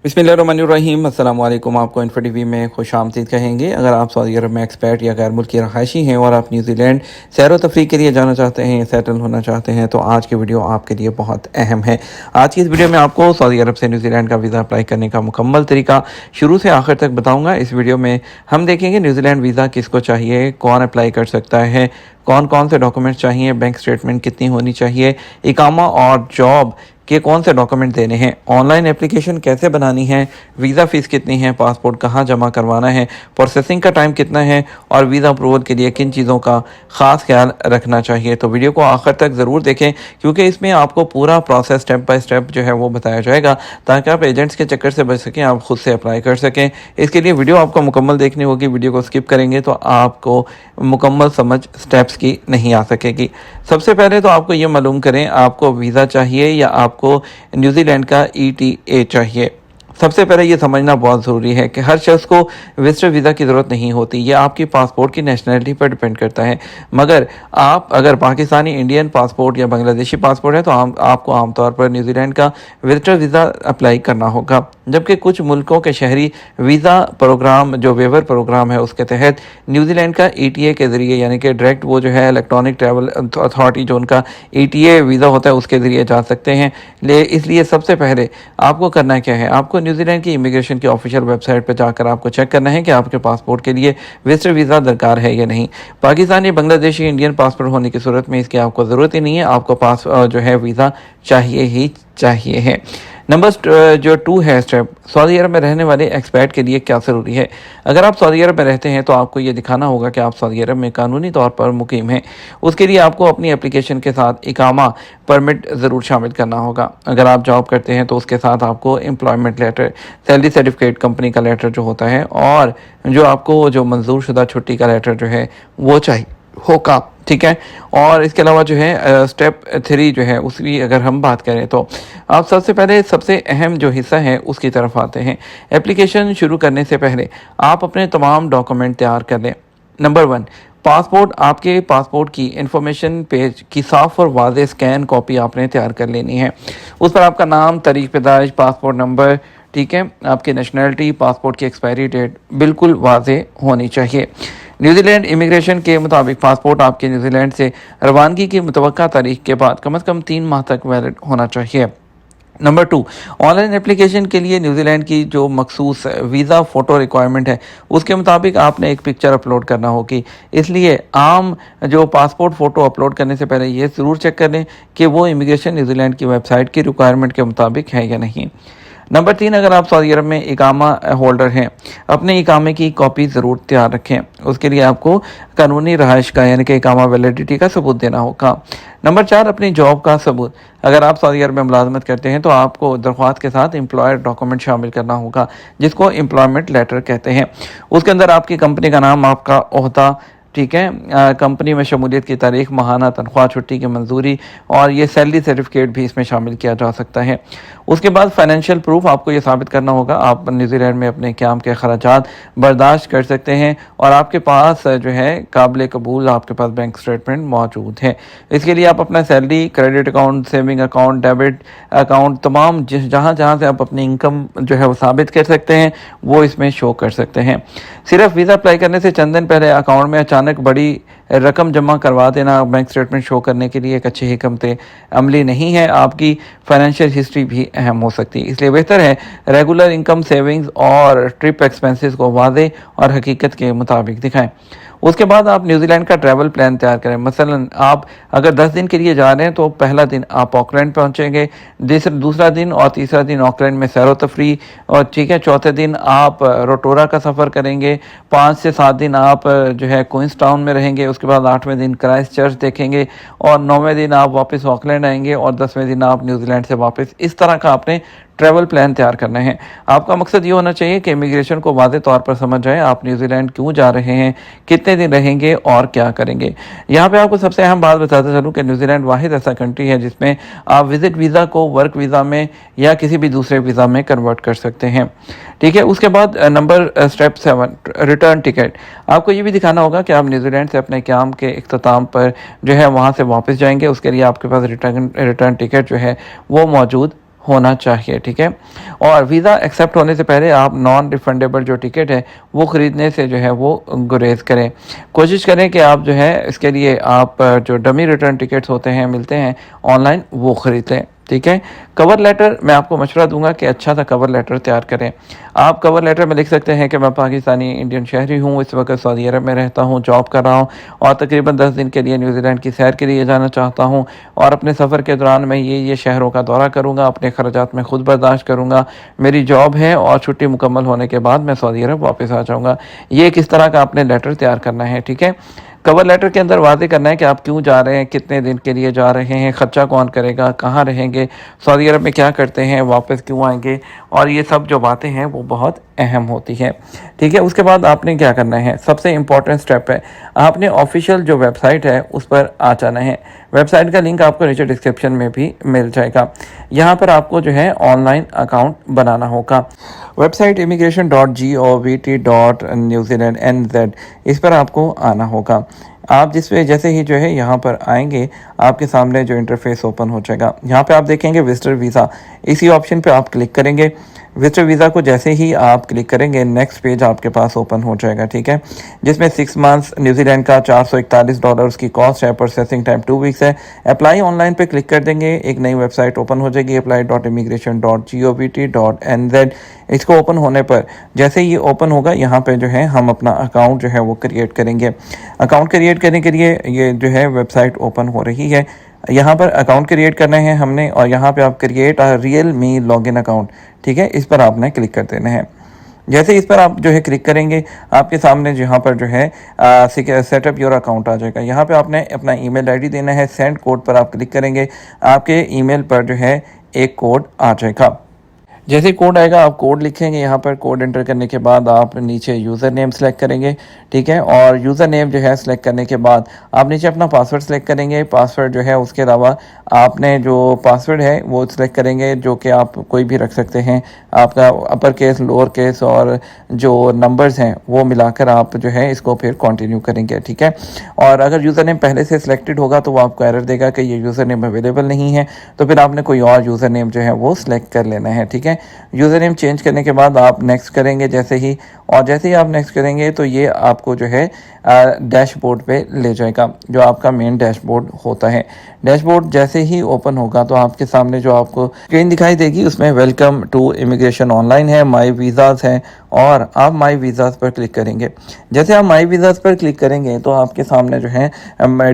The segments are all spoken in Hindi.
बिस्मिल्लाहिर्रहमानिर्रहीम अस्सलाम वालेकुम। आपको इन्फो टीवी में खुशामदीद कहेंगे। अगर आप सऊदी अरब में एक्सपैट या गैर मुल्की रहायशी हैं और आप न्यूजीलैंड सैर व तफरीह के लिए जाना चाहते हैं, सेटल होना चाहते हैं, तो आज की वीडियो आपके लिए बहुत अहम है। आज की इस वीडियो में आपको सऊदी अरब से न्यूजीलैंड का वीज़ा अप्लाई करने का मुकम्मल तरीका शुरू से आखिर तक बताऊँगा। इस वीडियो में हम देखेंगे न्यूजीलैंड वीज़ा किसको चाहिए, कौन अप्लाई कर सकता है, कौन कौन से डॉक्यूमेंट्स चाहिए, बैंक स्टेटमेंट कितनी होनी चाहिए, इकामा और जॉब के कौन से डॉक्यूमेंट देने हैं, ऑनलाइन एप्लीकेशन कैसे बनानी है, वीज़ा फ़ीस कितनी है, पासपोर्ट कहाँ जमा करवाना है, प्रोसेसिंग का टाइम कितना है और वीज़ा अप्रूवल के लिए किन चीज़ों का ख़ास ख्याल रखना चाहिए। तो वीडियो को आखिर तक ज़रूर देखें, क्योंकि इसमें आपको पूरा प्रोसेस स्टेप बाय स्टेप जो है वो बताया जाएगा, ताकि आप एजेंट्स के चक्कर से बच सकें, आप खुद से अप्लाई कर सकें। इसके लिए वीडियो आपको मुकम्मल देखनी होगी। वीडियो को स्किप करेंगे तो आपको मुकम्मल समझ स्टेप्स की नहीं आ सकेगी। सबसे पहले तो आपको ये मालूम करें, आपको वीज़ा चाहिए या आपको न्यूजीलैंड का ETA चाहिए। सबसे पहले ये समझना बहुत ज़रूरी है कि हर शख्स को विजिटर वीज़ा की ज़रूरत नहीं होती। ये आपकी पासपोर्ट की नेशनलिटी पर डिपेंड करता है। मगर आप अगर पाकिस्तानी, इंडियन पासपोर्ट या बांग्लादेशी पासपोर्ट है तो आपको आमतौर पर न्यूजीलैंड का विजिटर वीज़ा अप्लाई करना होगा। जबकि कुछ मुल्कों के शहरी वीज़ा प्रोग्राम, जो वेवर प्रोग्राम है, उसके तहत न्यूजीलैंड का ETA के ज़रिए, यानी कि डायरेक्ट वो जो है इलेक्ट्रॉनिक ट्रैवल अथॉरिटी, जो उनका ETA वीज़ा होता है, उसके ज़रिए जा सकते हैं। इसलिए सबसे पहले आपको करना क्या है, आपको न्यूजीलैंड की इमिग्रेशन की ऑफिशियल वेबसाइट पर जाकर आपको चेक करना है कि आपके पासपोर्ट के लिए विजिटर वीज़ा दरकार है या नहीं। पाकिस्तानी, बांग्लादेशी, इंडियन पासपोर्ट होने की सूरत में इसकी आपको ज़रूरत ही नहीं है। आपको जो है वीज़ा चाहिए ही चाहिए है। नंबर जो 2 है स्टेप, सऊदी अरब में रहने वाले एक्सपैट के लिए क्या ज़रूरी है। अगर आप सऊदी अरब में रहते हैं तो आपको ये दिखाना होगा कि आप सऊदी अरब में कानूनी तौर पर मुकीम हैं। उसके लिए आपको अपनी एप्लीकेशन के साथ इकामा परमिट ज़रूर शामिल करना होगा। अगर आप जॉब करते हैं तो उसके साथ आपको employment letter, salary certificate, company का लेटर जो होता है, और जो आपको जो मंजूर शुदा छुट्टी का लेटर जो है वो चाहिए होगा, ठीक है। और इसके अलावा जो है स्टेप 3 जो है उसकी अगर हम बात करें तो आप सबसे पहले सबसे अहम जो हिस्सा है उसकी तरफ आते हैं। एप्लीकेशन शुरू करने से पहले आप अपने तमाम डॉक्यूमेंट तैयार कर लें। Number 1, passport. आपके पासपोर्ट की इंफॉर्मेशन पेज की साफ़ और वाज़ेह स्कैन कॉपी आपने तैयार कर लेनी है। उस पर आपका नाम, तारीख पैदाइश, पासपोर्ट नंबर, ठीक है, आपकी नेशनलिटी, पासपोर्ट की एक्सपायरी डेट बिल्कुल वाज़ेह होनी चाहिए। न्यूजीलैंड इमिग्रेशन के मुताबिक पासपोर्ट आपके न्यूजीलैंड से रवानगी की मुतवक्का तारीख के बाद कम से कम 3 माह तक वैलिड होना चाहिए। नंबर 2, ऑनलाइन एप्लीकेशन के लिए न्यूजीलैंड की जो मखसूस वीज़ा फ़ोटो रिक्वायरमेंट है उसके मुताबिक आपने एक पिक्चर अपलोड करना होगी। इसलिए आम जो पासपोर्ट फ़ोटो अपलोड करने से पहले ये ज़रूर चेक कर लें कि वो इमिग्रेशन न्यूजीलैंड की वेबसाइट की रिक्वायरमेंट के मुताबिक है या नहीं। नंबर 3, अगर आप सऊदी अरब में इकामा होल्डर हैं, अपने इकामे की कॉपी ज़रूर तैयार रखें। उसके लिए आपको कानूनी रहाइश का, यानी कि इकामा वैलिडिटी का सबूत देना होगा। नंबर 4, अपनी जॉब का सबूत। अगर आप सऊदी अरब में मुलाजमत करते हैं तो आपको दरख्वास्त के साथ एम्प्लॉयर डॉक्यूमेंट शामिल करना होगा, जिसको एम्प्लॉयमेंट लेटर कहते हैं। उसके अंदर आपकी कंपनी का नाम, आपका ओहदा, ठीक है, कंपनी में शमूलियत की तारीख, माहाना तनख्वाह, छुट्टी की मंजूरी, और ये सैलरी सर्टिफिकेट भी इसमें शामिल किया जा सकता है। उसके बाद फाइनेंशियल प्रूफ, आपको ये साबित करना होगा आप न्यूजीलैंड में अपने क़याम के खर्चात बर्दाश्त कर सकते हैं और आपके पास जो है काबिल कबूल आपके पास बैंक स्टेटमेंट मौजूद है। इसके लिए आप अपना salary, credit account, saving account, debit account, तमाम जहाँ जहाँ से आप अपनी इनकम जो है वो साबित कर सकते हैं वो इसमें शो कर सकते हैं। सिर्फ वीज़ा अप्लाई करने से चंद दिन पहले अकाउंट में अचानक बड़ी रकम जमा करवा देना बैंक स्टेटमेंट शो करने के लिए एक अच्छी हिकमत अमली नहीं है। आपकी फाइनेंशियल हिस्ट्री भी अहम हो सकती है। इसलिए बेहतर है रेगुलर इनकम, सेविंग्स और ट्रिप एक्सपेंसेस को वाज़ेह और हकीकत के मुताबिक दिखाएं। उसके बाद आप न्यूजीलैंड का ट्रैवल प्लान तैयार करें। मसलन आप अगर 10 दिन के लिए जा रहे हैं तो पहला दिन आप ऑकलैंड पहुंचेंगे, दूसरा दिन और तीसरा दिन ऑकलैंड में सैर व तफरी, और ठीक है, चौथे दिन आप रोटोरा का सफ़र करेंगे, 5 से 7 दिन आप जो है क्वींस टाउन में रहेंगे, उसके बाद 8वें दिन क्राइस्ट चर्च देखेंगे और 9वें दिन आप वापस ऑकलैंड आएंगे और 10वें दिन आप न्यूजीलैंड से वापस। इस तरह का आपने ट्रैवल प्लान तैयार करना है। आपका मकसद ये होना चाहिए कि इमिग्रेशन को वाज़ेह तौर पर समझ जाए आप न्यूजीलैंड क्यों जा रहे हैं, कितने दिन रहेंगे और क्या करेंगे। यहाँ पे आपको सबसे अहम बात बताते चलूँ कि न्यूजीलैंड वाहिद ऐसा कंट्री है जिसमें आप विजिट वीज़ा को वर्क वीज़ा में या किसी भी दूसरे वीज़ा में कन्वर्ट कर सकते हैं, ठीक है। उसके बाद स्टेप 7, रिटर्न टिकट। आपको ये भी दिखाना होगा कि आप न्यूजीलैंड से अपने क़याम के इख्तिताम पर जो है वहाँ से वापस जाएंगे। उसके लिए आपके पास रिटर्न टिकट जो है वो मौजूद होना चाहिए, ठीक है। और वीज़ा एक्सेप्ट होने से पहले आप नॉन रिफंडेबल जो टिकट है वो ख़रीदने से जो है वो गुरेज करें। कोशिश करें कि आप जो है इसके लिए आप जो डमी रिटर्न टिकट्स होते हैं मिलते हैं ऑनलाइन वो ख़रीद लें, ठीक है। कवर लेटर मैं आपको मशवरा दूंगा कि अच्छा सा कवर लेटर तैयार करें। आप कवर लेटर में लिख सकते हैं कि मैं पाकिस्तानी इंडियन शहरी हूँ, इस वक्त सऊदी अरब में रहता हूँ, जॉब कर रहा हूँ और तकरीबन 10 दिन के लिए न्यूजीलैंड की सैर के लिए जाना चाहता हूँ और अपने सफ़र के दौरान मैं ये शहरों का दौरा करूँगा, अपने खर्चात में खुद बर्दाश्त करूँगा, मेरी जॉब है और छुट्टी मुकम्मल होने के बाद मैं सऊदी अरब वापस आ जाऊँगा। ये किस तरह का आपने लेटर तैयार करना है, ठीक है। कवर लेटर के अंदर वादे करना है कि आप क्यों जा रहे हैं, कितने दिन के लिए जा रहे हैं, ख़र्चा कौन करेगा, कहाँ रहेंगे, सऊदी अरब में क्या करते हैं, वापस क्यों आएंगे, और ये सब जो बातें हैं वो बहुत अहम होती है, ठीक है। उसके बाद आपने क्या करना है, सबसे इम्पॉर्टेंट स्टेप है आपने ऑफिशियल जो वेबसाइट है उस पर आ जाना है। वेबसाइट का लिंक आपको नीचे डिस्क्रिप्शन में भी मिल जाएगा। यहाँ पर आपको जो है ऑनलाइन अकाउंट बनाना होगा। वेबसाइट immigration.gov.nz इस पर आपको आना होगा। आप जैसे ही जो है यहाँ पर आएंगे आपके सामने जो इंटरफेस ओपन हो जाएगा। यहाँ पे आप देखेंगे विजिटर वीज़ा, इसी ऑप्शन पे आप क्लिक करेंगे। विजिटर वीज़ा को जैसे ही आप क्लिक करेंगे नेक्स्ट पेज आपके पास ओपन हो जाएगा, ठीक है, जिसमें 6 मंथ्स न्यूजीलैंड का $441 की कॉस्ट है, प्रोसेसिंग टाइम 2 वीक्स है। अप्लाई ऑनलाइन पे क्लिक कर देंगे, एक नई वेबसाइट ओपन हो जाएगी apply.immigration.gov.nz। इसको ओपन होने पर जैसे ये ओपन होगा यहाँ पे जो है हम अपना अकाउंट जो है वो क्रिएट करेंगे। अकाउंट क्रिएट करने के लिए ये जो है वेबसाइट ओपन हो रही है, यहाँ पर अकाउंट क्रिएट करना है हमने और यहाँ पे आप create a real me login account, ठीक है, इस पर आपने क्लिक कर देना है। जैसे इस पर आप जो है क्लिक करेंगे आपके सामने यहाँ पर जो है सेटअप योर अकाउंट आ जाएगा। यहाँ पे आपने अपना ईमेल आईडी देना है, सेंड कोड पर आप क्लिक करेंगे, आपके ईमेल पर जो है एक कोड आ जाएगा। जैसे कोड आएगा आप कोड लिखेंगे, यहाँ पर कोड एंटर करने के बाद आप नीचे यूज़र नेम सेलेक्ट करेंगे, ठीक है, और यूज़र नेम जो है सेलेक्ट करने के बाद आप नीचे अपना पासवर्ड सेलेक्ट करेंगे। पासवर्ड जो है उसके अलावा आपने जो पासवर्ड है वो सिलेक्ट करेंगे जो कि आप कोई भी रख सकते हैं, आपका अपर केस, लोअर केस और जो नंबर्स हैं वो मिलाकर आप जो है इसको फिर कंटिन्यू करेंगे, ठीक है। और अगर यूज़र नेम पहले से सिलेक्टेड होगा तो वो आपको एरर देगा कि ये यूज़र नेम अवेलेबल नहीं है, तो फिर आपने कोई और यूज़र नेम जो है वो सिलेक्ट कर लेना है, ठीक है। यूज़र नेम चेंज करने के बाद आप नेक्स्ट करेंगे जैसे ही आप नेक्स्ट करेंगे तो ये आपको जो है डैशबोर्ड पे ले जाएगा, जो आपका मेन डैशबोर्ड होता है। डैशबोर्ड जैसे ही ओपन होगा तो आपके सामने जो आपको स्क्रीन दिखाई देगी उसमें वेलकम टू इमिग्रेशन ऑनलाइन है, माई वीज़ाज़ है और आप माई वीज़ाज़ पर क्लिक करेंगे। जैसे आप माई वीज़ाज़ पर क्लिक करेंगे तो आपके सामने जो है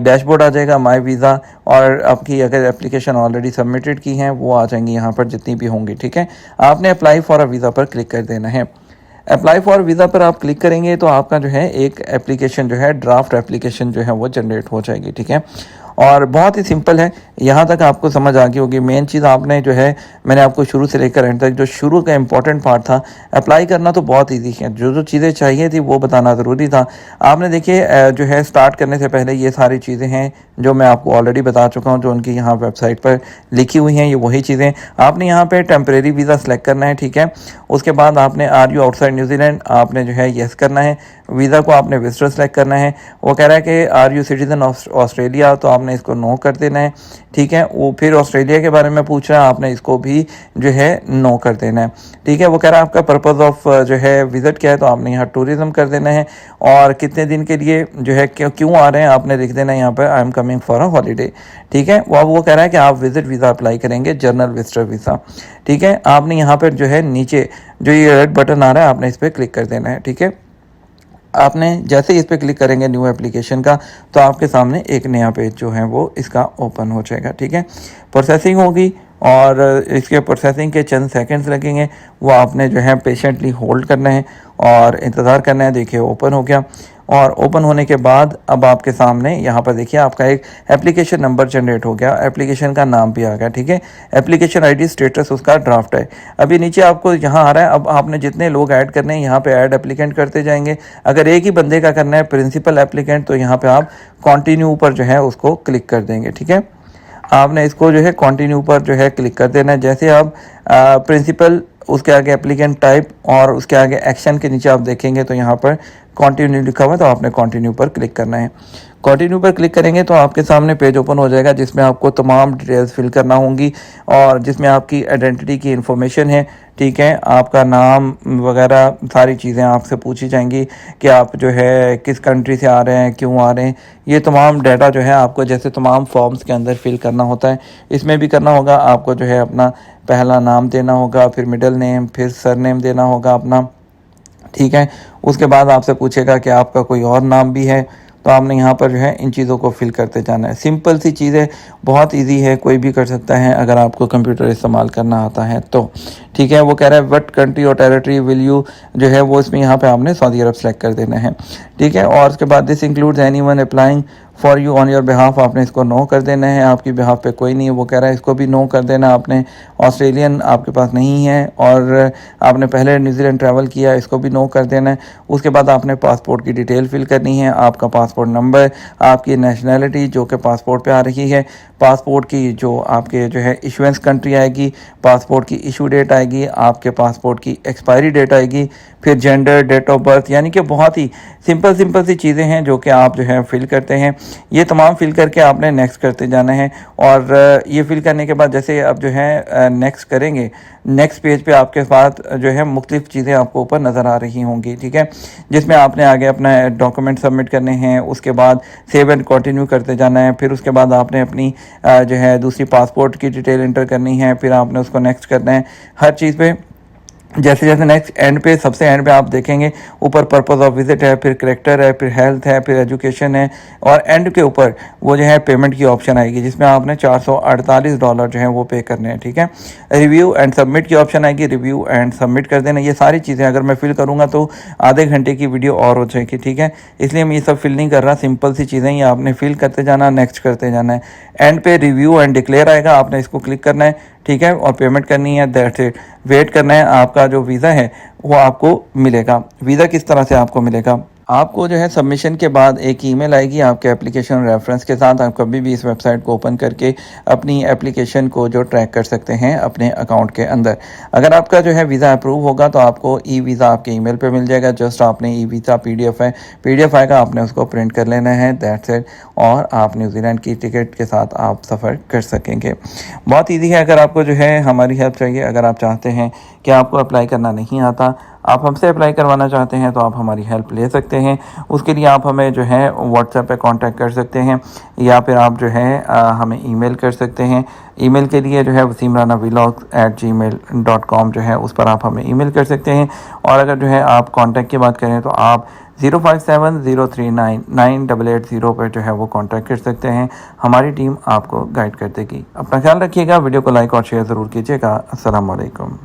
डैशबोर्ड आ जाएगा, माई वीज़ा, और आपकी अगर एप्लीकेशन ऑलरेडी सबमिटेड की हैं वो आ जाएंगी यहाँ पर जितनी भी होंगी, ठीक है। आपने अप्लाई फॉर अ वीज़ा पर क्लिक कर देना है। अप्लाई फॉर वीज़ा पर आप क्लिक करेंगे तो आपका जो है एक एप्लीकेशन जो है ड्राफ्ट एप्लीकेशन जो है वो जनरेट हो जाएगी, ठीक है। और बहुत ही सिंपल है, यहाँ तक आपको समझ आ गई होगी। मेन चीज़ आपने जो है मैंने आपको शुरू से लेकर एंड तक जो शुरू का इंपॉर्टेंट पार्ट था, अप्लाई करना तो बहुत इजी है, जो चीज़ें चाहिए थी वो बताना ज़रूरी था। आपने देखिए जो है स्टार्ट करने से पहले ये सारी चीज़ें हैं जो मैं आपको ऑलरेडी बता चुका हूँ, जो उनकी यहाँ वेबसाइट पर लिखी हुई हैं, ये वही चीज़ें। आपने यहाँ पे टेम्परेरी वीज़ा सेलेक्ट करना है, ठीक है। उसके बाद आपने आर यू आउटसाइड न्यूजीलैंड आपने जो है येस करना है। वीज़ा को आपने विजिटर सेलेक्ट करना है। वो कह रहा है कि are you citizen of Australia, तो आपने इसको नो कर देना है, ठीक है। वो फिर ऑस्ट्रेलिया के बारे में पूछ रहा है, आपने इसको भी जो है नो कर देना है, ठीक है। वो कह रहा है आपका पर्पज़ ऑफ जो है विज़िट क्या है, तो आपने यहाँ टूरिज़्म कर देना है और कितने दिन के लिए जो है क्यों आ रहे हैं आपने लिख देना है यहाँ पर I am coming for a holiday, ठीक है। वो कह रहा है कि आप विज़िट वीज़ा अप्लाई करेंगे, जर्नल विजिटर वीज़ा, ठीक है। आपने यहाँ पर जो है नीचे जो ये रेड बटन आ रहा है आपने इस पर क्लिक कर देना है, ठीक है। आपने जैसे ही इस पर क्लिक करेंगे न्यू एप्लीकेशन का, तो आपके सामने एक नया पेज जो है वो इसका ओपन हो जाएगा, ठीक है। प्रोसेसिंग होगी और इसके प्रोसेसिंग के चंद सेकंड्स लगेंगे, वो आपने जो है पेशेंटली होल्ड करना है और इंतज़ार करना है। देखिए ओपन हो गया और ओपन होने के बाद अब आपके सामने यहाँ पर देखिए आपका एक एप्लीकेशन नंबर जनरेट हो गया, एप्लीकेशन का नाम भी आ गया, ठीक है। एप्लीकेशन आईडी स्टेटस उसका ड्राफ्ट है। अभी नीचे आपको यहाँ आ रहा है, अब आपने जितने लोग ऐड करने हैं यहाँ पे ऐड एप्लीकेंट करते जाएंगे। अगर एक ही बंदे का करना है प्रिंसिपल एप्लीकेंट, तो यहाँ पे आप कंटिन्यू पर जो है उसको क्लिक कर देंगे, ठीक है। आपने इसको जो है कंटिन्यू पर जो है क्लिक कर देना है। जैसे आप प्रिंसिपल उसके आगे एप्लीकेंट टाइप और उसके आगे एक्शन के नीचे आप देखेंगे तो यहाँ पर कंटिन्यू लिखा हुआ है, तो आपने कंटिन्यू पर क्लिक करना है। कंटिन्यू पर क्लिक करेंगे तो आपके सामने पेज ओपन हो जाएगा जिसमें आपको तमाम डिटेल्स फिल करना होंगी और जिसमें आपकी आइडेंटिटी की इन्फॉर्मेशन है, ठीक है। आपका नाम वगैरह सारी चीज़ें आपसे पूछी जाएंगी कि आप जो है किस कंट्री से आ रहे हैं, क्यों आ रहे हैं। ये तमाम डाटा जो है आपको जैसे तमाम फॉर्म्स के अंदर फिल करना होता है, इसमें भी करना होगा। आपको जो है अपना पहला नाम देना होगा, फिर मिडिल नेम, फिर सरनेम देना होगा अपना, ठीक है। उसके बाद आपसे पूछेगा कि आपका कोई और नाम भी है, तो आपने यहाँ पर जो है इन चीज़ों को फिल करते जाना है। सिंपल सी चीज़ें, बहुत इजी है, कोई भी कर सकता है अगर आपको कंप्यूटर इस्तेमाल करना आता है तो, ठीक है। वो कह रहा है व्हाट कंट्री और टेरिटरी विल यू, जो है वो इसमें यहाँ पे आपने सऊदी अरब सेलेक्ट कर देना है, ठीक है। और उसके बाद this includes anyone applying for you on your behalf, आपने इसको नो कर देना है। आपकी बिहाफ पे कोई नहीं है, वो कह रहा है इसको भी नो कर देना आपने। ऑस्ट्रेलियन आपके पास नहीं है और आपने पहले न्यूजीलैंड ट्रैवल किया, इसको भी नो कर देना है। उसके बाद आपने पासपोर्ट की डिटेल फिल करनी है, आपका पासपोर्ट नंबर, आपकी नेशनैलिटी जो कि पासपोर्ट पे आ रही है, पासपोर्ट की जो आपके जो है इशुएंस कंट्री आएगी, पासपोर्ट की इशू डेट आएगी, आपके पासपोर्ट की एक्सपायरी डेट आएगी, फिर जेंडर, डेट ऑफ बर्थ, यानी कि बहुत ही सिंपल सी चीज़ें हैं जो कि आप जो है फिल करते हैं। ये तमाम फिल करके आपने नेक्स्ट करते जाना है और ये फिल करने के बाद जैसे आप जो है नेक्स्ट करेंगे, नेक्स्ट पेज पे आपके साथ जो है मुख्तलिफ चीज़ें आपको ऊपर नज़र आ रही होंगी, ठीक है, जिसमें आपने आगे अपना डॉक्यूमेंट सबमिट करने हैं। उसके बाद सेव एंड कंटिन्यू करते जाना है। फिर उसके बाद आपने अपनी जो है दूसरी पासपोर्ट की डिटेल एंटर करनी है, फिर आपने उसको नेक्स्ट करना है। हर चीज़ पे जैसे जैसे नेक्स्ट एंड पे, सबसे एंड पे आप देखेंगे ऊपर पर्पस ऑफ विजिट है, फिर करेक्टर है, फिर हेल्थ है, फिर एजुकेशन है और एंड के ऊपर वो जो है पेमेंट की ऑप्शन आएगी जिसमें आपने $448 जो है वो पे करने हैं, ठीक है। रिव्यू एंड सबमिट की ऑप्शन आएगी, रिव्यू एंड सबमिट कर देना। ये सारी चीज़ें अगर मैं फिल करूँगा तो आधे घंटे की वीडियो और हो जाएगी, ठीक है, इसलिए मैं ये सब फिल नहीं कर रहा। सिंपल सी चीज़ें ये आपने फिल करते जाना, नेक्स्ट करते जाना है। एंड पे रिव्यू एंड डिक्लेयर आएगा, आपने इसको क्लिक करना है, ठीक है, और पेमेंट करनी है, दैट्स इट। वेट करना है, आपका जो वीज़ा है वो आपको मिलेगा। वीज़ा किस तरह से आपको मिलेगा, आपको जो है सबमिशन के बाद एक ईमेल आएगी आपके एप्लीकेशन रेफरेंस के साथ। आप कभी भी इस वेबसाइट को ओपन करके अपनी एप्लीकेशन को जो ट्रैक कर सकते हैं अपने अकाउंट के अंदर। अगर आपका जो है वीज़ा अप्रूव होगा तो आपको ई वीज़ा आपके ईमेल पे मिल जाएगा। जस्ट आपने ई वीज़ा पीडीएफ आएगा, आपने उसको प्रिंट कर लेना है, दैट्स इट, और आप न्यूजीलैंड की टिकट के साथ आप सफ़र कर सकेंगे। बहुत ईजी है। अगर आपको जो है हमारी हेल्प चाहिए, अगर आप चाहते हैं कि आपको अप्लाई करना नहीं आता, आप हमसे अप्लाई करवाना चाहते हैं, तो आप हमारी हेल्प ले सकते हैं। उसके लिए आप हमें जो है व्हाट्सएप पे कांटेक्ट कर सकते हैं या फिर आप जो है हमें ईमेल कर सकते हैं। ईमेल के लिए जो है wasimranavlogs@gmail.com जो है उस पर आप हमें ईमेल कर सकते हैं। और अगर जो है आप कांटेक्ट की बात करें तो आप 0570399880 पर जो है वो कांटेक्ट कर सकते हैं। हमारी टीम आपको गाइड कर देगी। अपना ख्याल रखिएगा। वीडियो को लाइक और शेयर ज़रूर कीजिएगा। अस्सलाम वालेकुम।